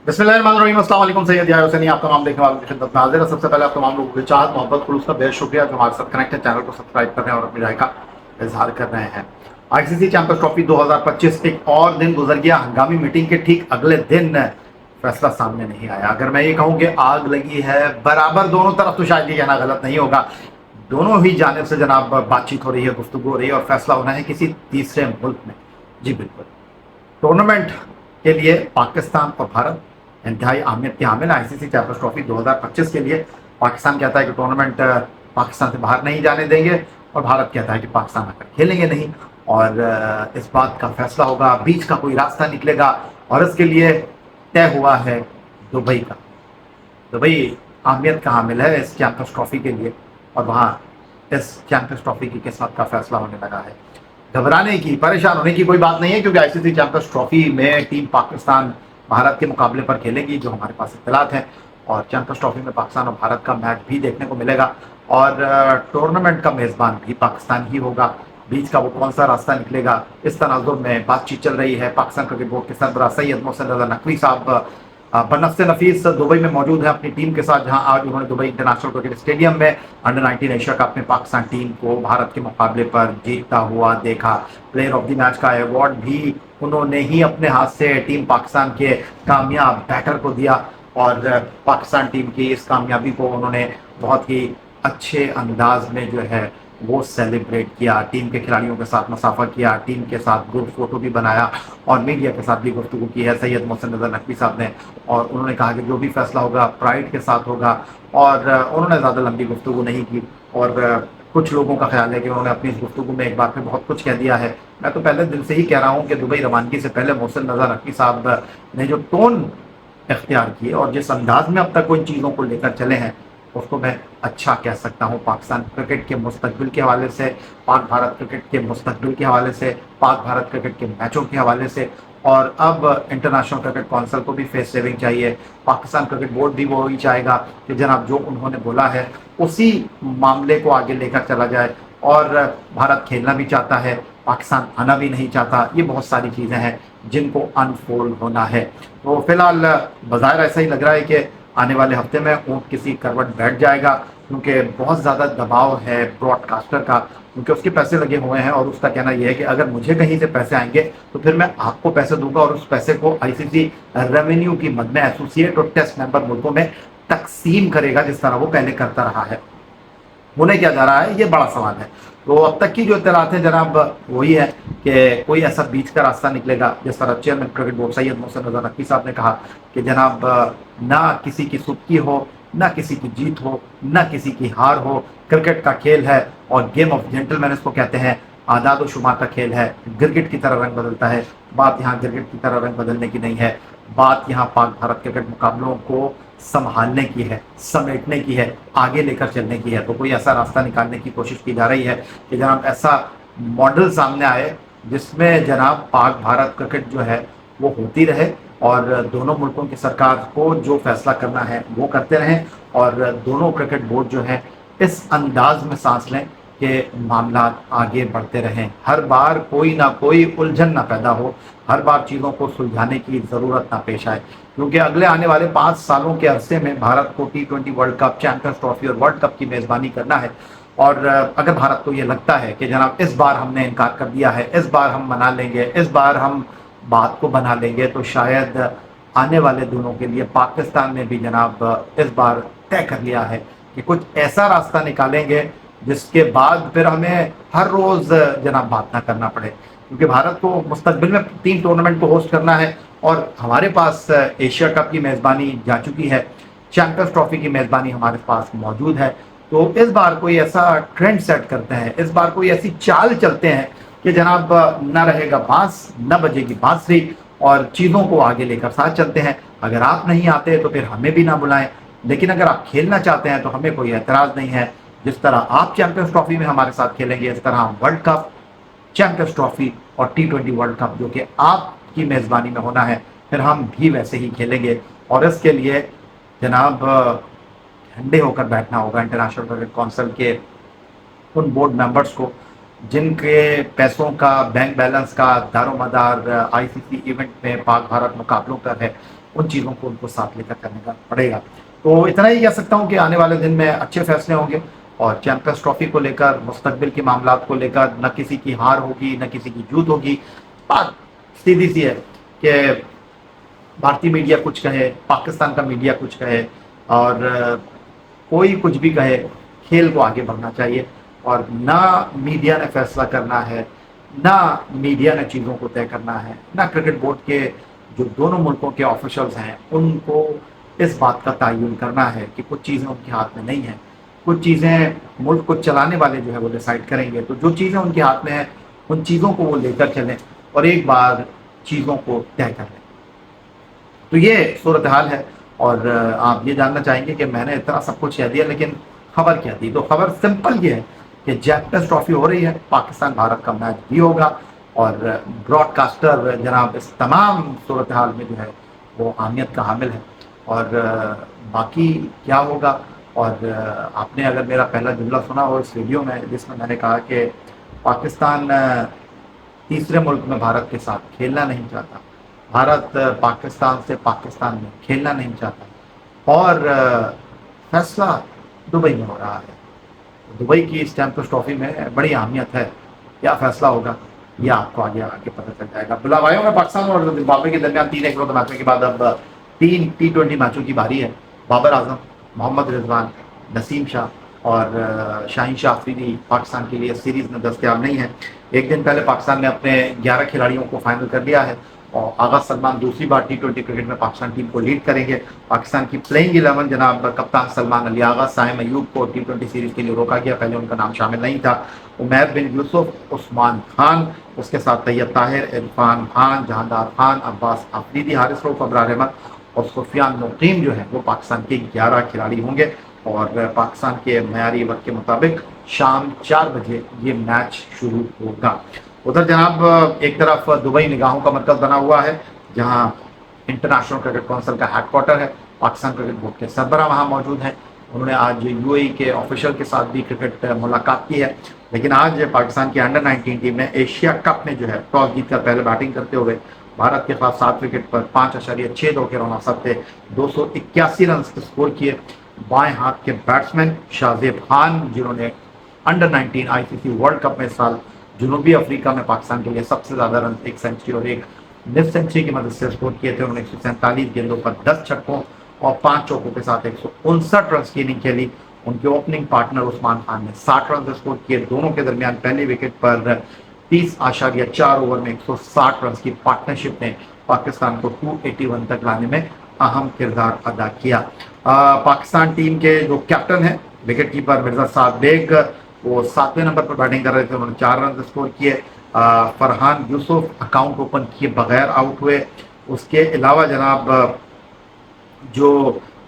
बिस्मिल्लाहिर्रहमानिर्रहीम। अस्सलाम वालेकुम। सैयद यार हुसैनी आप तमाम देखने वालों की खिदमत में हाजिर है। सबसे पहले आप तमाम लोगों की चाहत मोहब्बत खुलूस का बेहद शुक्रिया जो हमारे साथ कनेक्ट है, चैनल को सब्सक्राइब कर रहे हैं और अपनी राय का इजहार कर रहे हैं। आईसीसी चैंपियंस ट्रॉफी 2025 एक और दिन गुजर गया। हंगामी मीटिंग के ठीक अगले दिन फैसला सामने नहीं आया। अगर मैं ये कहूँ कि आग लगी है बराबर दोनों तरफ, तो शायद ये कहना गलत नहीं होगा। दोनों ही जानिब से जनाब बातचीत हो रही है, गुफ्तगू हो रही है और फैसला होना है किसी तीसरे मुल्क में। जी बिल्कुल। टूर्नामेंट के लिए पाकिस्तान और भारत इंतहाई अहमियत के हामिल। आईसीसी चैंपियंस ट्रॉफी 2025 के लिए पाकिस्तान कहता है कि टूर्नामेंट पाकिस्तान से बाहर नहीं जाने देंगे और भारत कहता है कि पाकिस्तान आकर खेलेंगे नहीं। और इस बात का फैसला होगा, बीच का कोई रास्ता निकलेगा और इसके लिए तय हुआ है दुबई का। दुबई अहमियत का हामिल है इस चैंपियंस ट्रॉफी के लिए और वहाँ इस चैंपियंस ट्रॉफी की किस्मत का फैसला होने लगा है। घबराने की, परेशान होने की कोई बात नहीं है, क्योंकि आईसीसी चैंपियंस ट्रॉफी में टीम पाकिस्तान भारत के मुकाबले पर खेलेगी, जो हमारे पास इत्तलात है। और चैंपियंस ट्रॉफी में पाकिस्तान और भारत का मैच भी देखने को मिलेगा और टूर्नामेंट का मेज़बान भी पाकिस्तान ही होगा। बीच का वो कौन सा रास्ता निकलेगा, इस तनाजुर में बातचीत चल रही है। पाकिस्तान क्रिकेट बोर्ड के सरबराह सैयद मोहसिन रज़ा नकवी साहब बनफ्से नफीस दुबई में मौजूद है अपनी टीम के साथ, जहां आज उन्होंने दुबई इंटरनेशनल क्रिकेट स्टेडियम में अंडर 19 एशिया कप में पाकिस्तान टीम को भारत के मुकाबले पर जीतता हुआ देखा। प्लेयर ऑफ द मैच का अवार्ड भी उन्होंने ही अपने हाथ से टीम पाकिस्तान के कामयाब बैटर को दिया और पाकिस्तान टीम की इस कामयाबी को उन्होंने बहुत ही अच्छे अंदाज में जो है वो सेलिब्रेट किया। टीम के खिलाड़ियों के साथ मुसाफा किया, टीम के साथ ग्रुप फोटो भी बनाया और मीडिया के साथ भी गुफ्तगू की है सैयद मोहसिन रज़ा नकवी साहब ने। और उन्होंने कहा कि जो भी फैसला होगा प्राइड के साथ होगा और उन्होंने ज़्यादा लंबी गुफ्तगू नहीं की। और कुछ लोगों का ख्याल है कि उन्होंने अपनी इस गुफ्तगू में एक बार में बहुत कुछ कह दिया है। मैं तो पहले दिन से ही कह रहा हूँ कि दुबई रवानगी से पहले मोहसिन रज़ा नकवी साहब ने जो टोन इख्तियार किए और जिस अंदाज में अब तक वो इन चीज़ों को लेकर चले हैं, उसको मैं अच्छा कह सकता हूँ। पाकिस्तान क्रिकेट के मुस्तकबिल के हवाले से, पाक भारत क्रिकेट के मुस्तकबिल के हवाले से, पाक भारत क्रिकेट के मैचों के हवाले से, और अब इंटरनेशनल क्रिकेट काउंसिल को भी फेस सेविंग चाहिए। पाकिस्तान क्रिकेट बोर्ड भी वही चाहेगा कि जनाब जो उन्होंने बोला है उसी मामले को आगे लेकर चला जाए। और भारत खेलना भी चाहता है, पाकिस्तान आना भी नहीं चाहता। ये बहुत सारी चीज़ें हैं जिनको अनफोल्ड होना है। तो फिलहाल बाज़ाहिर ऐसा ही लग रहा है कि आने वाले हफ्ते में ऊँट किसी करवट बैठ जाएगा, क्योंकि बहुत ज़्यादा दबाव है ब्रॉडकास्टर का, क्योंकि उसके पैसे लगे हुए हैं और उसका कहना यह है कि अगर मुझे कहीं से पैसे आएंगे तो फिर मैं आपको पैसे दूंगा और उस पैसे को आईसीसी रेवेन्यू की मद में एसोसिएट और टेस्ट मेंबर मुल्कों में तकसीम करेगा, जिस तरह वो पहले करता रहा है। होने क्या जा रहा है, ये बड़ा सवाल है। तो अब तक की जो इत्तलात है जनाब वही है कि कोई ऐसा बीच का रास्ता निकलेगा, जिस तरह chairman cricket board Syed Mohsin Raza Naqvi साहब ने कहा कि जनाब ना किसी की सुबकी हो, ना किसी की जीत हो, ना किसी की हार हो। क्रिकेट का खेल है और गेम ऑफ जेंटलमैन इसको कहते हैं। आदाद व शुमार का खेल है, क्रिकेट की तरह रंग बदलता है। बात यहाँ क्रिकेट की तरह रंग बदलने की नहीं है, बात यहाँ पाक भारत क्रिकेट मुकाबलों को संभालने की है, समेटने की है, आगे लेकर चलने की है। तो कोई ऐसा रास्ता निकालने की कोशिश की जा रही है कि जनाब ऐसा मॉडल सामने आए जिसमें जनाब पाक भारत क्रिकेट जो है वो होती रहे और दोनों मुल्कों की सरकार को जो फैसला करना है वो करते रहें और दोनों क्रिकेट बोर्ड जो है इस अंदाज में सांस लें कि मामला आगे बढ़ते रहें। हर बार कोई ना कोई उलझन ना पैदा हो, हर बार चीज़ों को सुलझाने की ज़रूरत ना पेश आए, क्योंकि अगले आने वाले 5 सालों के अरसे में भारत को T20 world cup, champions trophy और वर्ल्ड कप की मेज़बानी करना है। और अगर भारत को ये लगता है कि जनाब इस बार हमने इनकार कर दिया है, इस बार हम मना लेंगे, इस बार हम बात को बना लेंगे, तो शायद आने वाले दिनों के लिए पाकिस्तान ने भी जनाब इस बार तय कर लिया है कि कुछ ऐसा रास्ता निकालेंगे जिसके बाद फिर हमें हर रोज़ जनाब बात ना करना पड़े, क्योंकि भारत को मुस्तकबिल में 3 टूर्नामेंट को होस्ट करना है और हमारे पास एशिया कप की मेज़बानी जा चुकी है, चैंपियंस ट्रॉफी की मेज़बानी हमारे पास मौजूद है। तो इस बार कोई ऐसा ट्रेंड सेट करते हैं, इस बार कोई ऐसी चाल चलते हैं कि जनाब न रहेगा बांस, न बजेगी बांसुरी और चीज़ों को आगे लेकर साथ चलते हैं। अगर आप नहीं आते तो फिर हमें भी ना बुलाएं, लेकिन अगर आप खेलना चाहते हैं तो हमें कोई एतराज़ नहीं है। जिस तरह आप चैंपियंस ट्रॉफी में हमारे साथ खेलेंगे, इस तरह हम वर्ल्ड कप, चैंपियंस ट्रॉफी और T20 वर्ल्ड कप जो कि आपकी मेज़बानी में होना है, फिर हम भी वैसे ही खेलेंगे। और इसके लिए जनाब ठंडे होकर बैठना होगा इंटरनेशनल क्रिकेट काउंसिल के उन बोर्ड मेंबर्स को जिनके पैसों का, बैंक बैलेंस का दारोमदार आईसीसी इवेंट में पाक भारत मुकाबलों पर है। उन चीज़ों को उनको साथ लेकर करने का पड़ेगा। तो इतना ही कह सकता हूँ कि आने वाले दिन में अच्छे फैसले होंगे, और चैंपियंस ट्रॉफी को लेकर, मुस्तकबिल के मामलात को लेकर न किसी की हार होगी न किसी की जीत होगी। बात सीधी सी है कि भारतीय मीडिया कुछ कहे, पाकिस्तान का मीडिया कुछ कहे, और कोई कुछ भी कहे, खेल को आगे बढ़ना चाहिए। और ना मीडिया ने फैसला करना है, ना मीडिया ने चीज़ों को तय करना है, ना क्रिकेट बोर्ड के जो दोनों मुल्कों के ऑफिशियल्स हैं उनको इस बात का तयन करना है कि कुछ चीज़ें उनके हाथ में नहीं हैं। कुछ चीज़ें मुल्क को चलाने वाले जो है वो डिसाइड करेंगे। तो जो चीज़ें उनके हाथ में हैं उन चीज़ों को वो लेकर चलें और एक बार चीज़ों को तय कर लें। तो ये सूरत हाल है। और आप ये जानना चाहेंगे कि मैंने इतना सब कुछ कह दिया लेकिन खबर क्या थी। तो खबर सिंपल ये है कि चैंपियंस ट्रॉफी हो रही है, पाकिस्तान भारत का मैच भी होगा, और ब्रॉडकास्टर जनाब इस तमाम सूरत हाल में जो है वो अहमियत का हामिल है। और बाकी क्या होगा, और आपने अगर मेरा पहला जुमला सुना हो इस वीडियो में जिसमें मैंने कहा कि पाकिस्तान तीसरे मुल्क में भारत के साथ खेलना नहीं चाहता, भारत पाकिस्तान से पाकिस्तान में खेलना नहीं चाहता, और फैसला दुबई में हो रहा है। दुबई की इस चैंपियंस ट्रॉफी में बड़ी अहमियत है। क्या फैसला होगा ये आपको आगे आगे पता चल जाएगा। बुलावायों में पाकिस्तान और जिम्बाब्वे के दरमियान 3 एक रोज़ा मैचों के बाद अब 3 T20 मैचों की बारी है। बाबर आजम, मोहम्मद रिजवान, नसीम शाह और शाहीन शाह अफरीदी पाकिस्तान के लिए सीरीज़ में दस्तयाब नहीं है। एक दिन पहले पाकिस्तान ने अपने 11 खिलाड़ियों को फाइनल कर लिया है, और आगा सलमान दूसरी बार T20 क्रिकेट में पाकिस्तान टीम को लीड करेंगे। पाकिस्तान की प्लेइंग 11 जनाब कप्तान सलमान अली आगा, साइम अयूब को T20 सीरीज़ के लिए रोका गया, पहले उनका नाम शामिल नहीं था। उमैर बिन यूसुफ, उस्मान खान, उसके साथ तैयब ताहिर, इरफान खान, जहांदार खान, अब्बास अफरीदी, हारिस रऊफ, अबरार अहमद और सुफियान मुकीम जो है वो पाकिस्तान के 11 खिलाड़ी होंगे। और पाकिस्तान के मयारी वक्त के मुताबिक शाम 4 बजे ये मैच शुरू होगा। उधर जनाब एक तरफ दुबई निगाहों का मरकज़ बना हुआ है, जहां इंटरनेशनल क्रिकेट काउंसिल का हेडक्वार्टर है। पाकिस्तान क्रिकेट बोर्ड के सरबराह वहां मौजूद हैं। उन्होंने आज यूएई के ऑफिशियल के साथ भी क्रिकेट मुलाकात की है। लेकिन आज पाकिस्तान की अंडर 19 टीम ने एशिया कप में जो है टॉस जीतकर पहले बैटिंग करते हुए भारत के खिलाफ 7 विकेट पर 5.62 के रन औसत थे 281 रन स्कोर किए। बाएं हाथ के बैट्समैन शाहजेब खान, जिन्होंने अंडर 19 आईसीसी वर्ल्ड कप में इस साल जनूबी अफ्रीका में पाकिस्तान के लिए सबसे ज़्यादा रन, 1 सेंचुरी और 1 मिड सेंचुरी की मदद से स्कोर किए थे। उन्होंने 147 गेंदों पर 10 छक्कों और 5 चौकों के साथ 159 रन की इनिंग खेली। उनके ओपनिंग पार्टनर उस्मान खान ने 60 रन स्कोर किए। दोनों के दरमियान पहले विकेट पर 30.4 ओवर में 160 रन की पार्टनरशिप ने पाकिस्तान को 281 तक लाने में अहम किरदार अदा किया। पाकिस्तान टीम के जो कैप्टन हैं विकेट कीपर मिर्जा साद बेग, वो 7वें नंबर पर बैटिंग कर रहे थे। उन्होंने 4 रन स्कोर किए। फरहान यूसुफ अकाउंट ओपन किए बगैर आउट हुए। उसके अलावा जनाब जो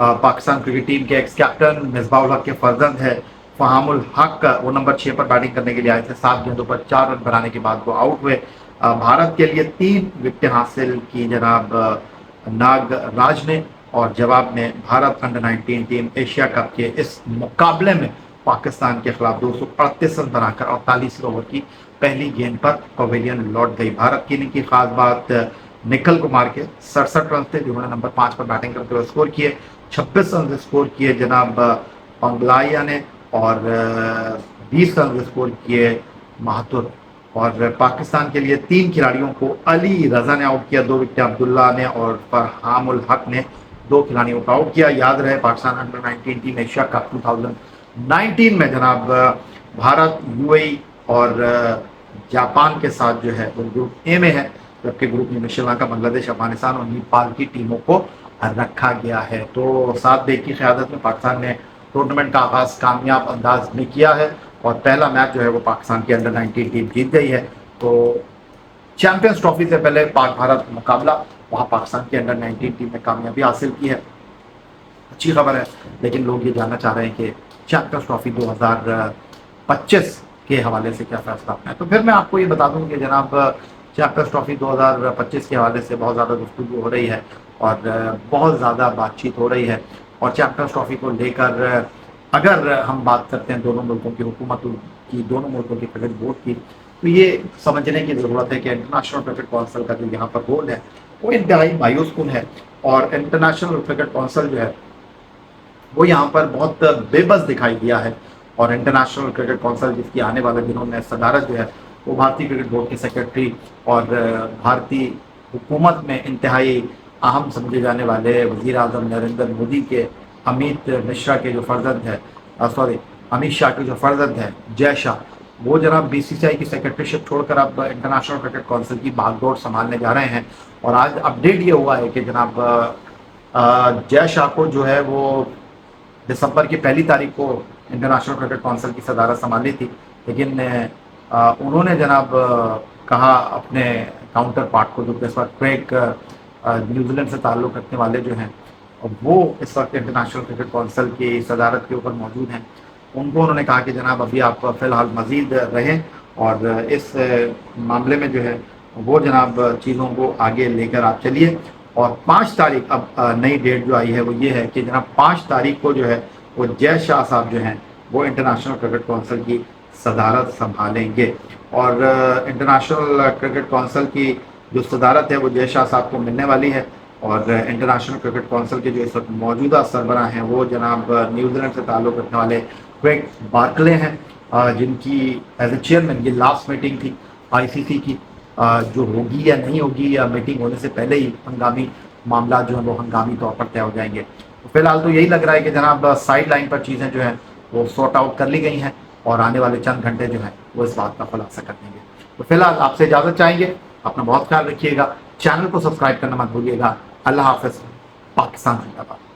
पाकिस्तान क्रिकेट टीम के एक्स कैप्टन मिसबाउल हक के फर्जंद है फहामुल हक, वो नंबर 6 पर बैटिंग करने के लिए आए थे। 7 गेंदों पर 4 रन बनाने के बाद वो आउट हुए। भारत के लिए 3 विकेटें हासिल की जनाब नागराज ने, और जवाब में Bharat under 19 team Asia cup के इस मुकाबले में पाकिस्तान के खिलाफ 238 रन बनाकर 48 ओवर की पहली गेंद पर पवेलियन लौट गई। भारत की इनिंग की खास बात निखिल कुमार के 67 रन थे, जिन्होंने नंबर 5 पर बैटिंग करते हुए स्कोर किए। 26 रन स्कोर किए जनाब पंगलाया ने, और 20 रन स्कोर किए महातुर। और पाकिस्तान के लिए 3 खिलाड़ियों को अली रजा ने आउट किया, 2 विकेटें अब्दुल्ला ने और फरहामुल हक ने 2 खिलाड़ियों को आउट किया। याद रहे Pakistan under 19 team Asia cup 2019 में जनाब भारत, यूएई और जापान के साथ जो है वो ग्रुप ए में है, जबकि ग्रुप में श्रीलंका, बांग्लादेश, अफगानिस्तान और नेपाल की टीमों को रखा गया है। तो सात बेग की क़यादत में पाकिस्तान ने टूर्नामेंट का आगाज़ कामयाब अंदाज में किया है, और पहला मैच जो है वो पाकिस्तान की अंडर 19 टीम जीत गई है। तो चैंपियंस ट्रॉफी से पहले पाक भारत मुकाबला, वहाँ पाकिस्तान की अंडर 19 टीम ने कामयाबी हासिल की है, अच्छी खबर है। लेकिन लोग ये जानना चाह रहे हैं कि चैंपियंस ट्रॉफी 2025 के हवाले से क्या फैसला है। तो फिर मैं आपको ये बता दूं कि जनाब चैंपियंस ट्रॉफी 2025 के हवाले से बहुत ज़्यादा गुफ्तगू हो रही है और बहुत ज़्यादा बातचीत हो रही है। और चैंपियंस ट्रॉफी को लेकर अगर हम बात करते हैं दोनों मुल्कों की हुकूमतों की, दोनों मुल्कों के क्रिकेट बोर्ड की, तो ये समझने की ज़रूरत है कि इंटरनेशनल क्रिकेट काउंसिल का जो यहाँ पर रोल है वो इंतहाई मायूस कुन है। और इंटरनेशनल क्रिकेट काउंसिल जो है वो यहाँ पर बहुत बेबस दिखाई दिया है। और इंटरनेशनल क्रिकेट काउंसिल जिसकी आने वाले दिनों में सदारत जो है वो भारतीय क्रिकेट बोर्ड के सेक्रेटरी और भारतीय हुकूमत में इंतहाई अहम समझे जाने वाले वज़ीर आज़म नरेंद्र मोदी के अमित मिश्रा के जो फर्जंद है अमित शाह के जो फर्जंद है जय शाह, वो जनाब बीसीसीआई की सेक्रेटरीशिप छोड़कर अब इंटरनेशनल क्रिकेट काउंसिल की बागडोर संभालने जा रहे हैं। और आज अपडेट ये हुआ है कि जनाब जय शाह को जो है वो दिसंबर की 1 तारीख को इंटरनेशनल क्रिकेट काउंसिल की सदारत संभाली थी, लेकिन उन्होंने जनाब कहा अपने काउंटर पार्ट को, जो कि इस वक्त क्रेग न्यूजीलैंड से ताल्लुक़ रखने वाले जो हैं वो इस वक्त इंटरनेशनल क्रिकेट काउंसिल की सदारत के ऊपर मौजूद हैं, उनको उन्होंने कहा कि जनाब अभी आप फ़िलहाल मज़ीद रहें और इस मामले में जो है वो जनाब चीज़ों को आगे लेकर आप चलिए। और 5 तारीख अब नई डेट जो आई है वो ये है कि जनाब 5 तारीख को जो है वो जय शाह साहब जो हैं वो इंटरनेशनल क्रिकेट काउंसिल की सदारत संभालेंगे। और इंटरनेशनल क्रिकेट काउंसिल की जो सदारत है वो जय शाह साहब को मिलने वाली है। और इंटरनेशनल क्रिकेट काउंसिल के जो इस वक्त मौजूदा सरबराह हैं वो जनाब न्यूजीलैंड से ताल्लुक़ रखने वाले क्रेग बार्कले हैं, जिनकी एज ए चेयरमैन ये लास्ट मीटिंग थी आईसीसी की, जो होगी या नहीं होगी या मीटिंग होने से पहले ही हंगामी मामला जो है वो हंगामी तौर पर तय हो जाएंगे। तो फिलहाल तो यही लग रहा है कि जनाब साइड लाइन पर चीज़ें जो हैं वो सॉर्ट आउट कर ली गई हैं और आने वाले चंद घंटे जो हैं वो इस बात का खुलासा कर देंगे। तो फिलहाल आपसे इजाज़त चाहेंगे, अपना बहुत ख्याल रखिएगा, चैनल को सब्सक्राइब करना मत भूलिएगा। अल्लाह हाफ़िज़, पाकिस्तान जिंदाबाद।